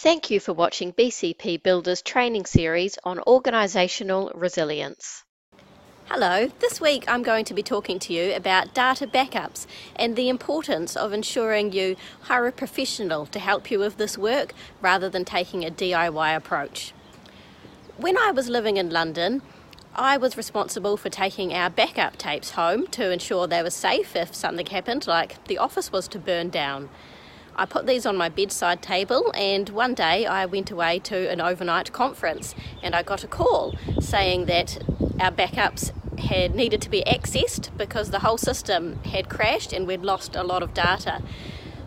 Thank you for watching BCP Builder's training series on organisational resilience. Hello, this week I'm going to be talking to you about data backups and the importance of ensuring you hire a professional to help you with this work rather than taking a DIY approach. When I was living in London, I was responsible for taking our backup tapes home to ensure they were safe if something happened, like the office was to burn down. I put these on my bedside table, and one day I went away to an overnight conference and I got a call saying that our backups had needed to be accessed because the whole system had crashed and we'd lost a lot of data.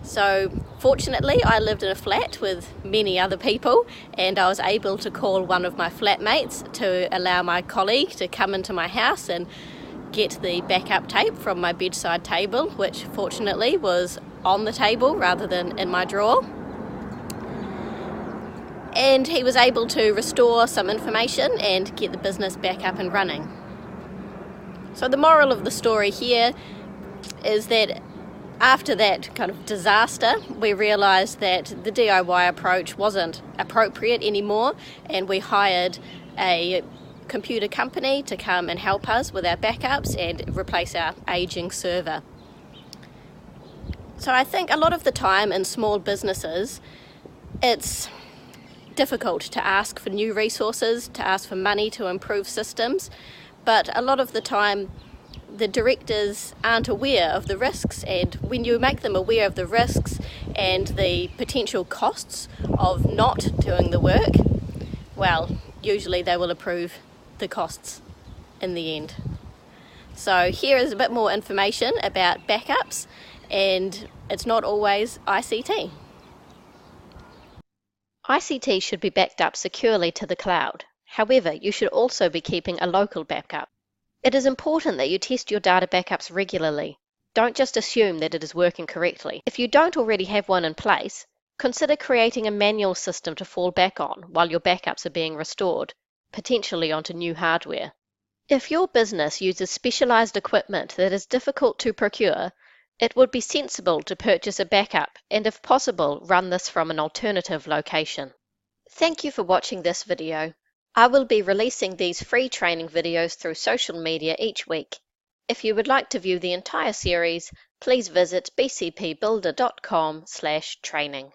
So fortunately I lived in a flat with many other people, and I was able to call one of my flatmates to allow my colleague to come into my house and get the backup tape from my bedside table, which fortunately was on the table rather than in my drawer. And he was able to restore some information and get the business back up and running. So the moral of the story here is that after that kind of disaster, we realised that the DIY approach wasn't appropriate anymore, and we hired a computer company to come and help us with our backups and replace our ageing server. So I think a lot of the time in small businesses, it's difficult to ask for new resources, to ask for money to improve systems, but a lot of the time the directors aren't aware of the risks, and when you make them aware of the risks and the potential costs of not doing the work, well, usually they will approve the costs in the end. So here is a bit more information about backups, and it's not always ICT. ICT should be backed up securely to the cloud. However, you should also be keeping a local backup. It is important that you test your data backups regularly. Don't just assume that it is working correctly. If you don't already have one in place, consider creating a manual system to fall back on while your backups are being restored, potentially onto new hardware. If your business uses specialized equipment that is difficult to procure, it would be sensible to purchase a backup and, if possible, run this from an alternative location. Thank you for watching this video. I will be releasing these free training videos through social media each week. If you would like to view the entire series, please visit bcpbuilder.com/training.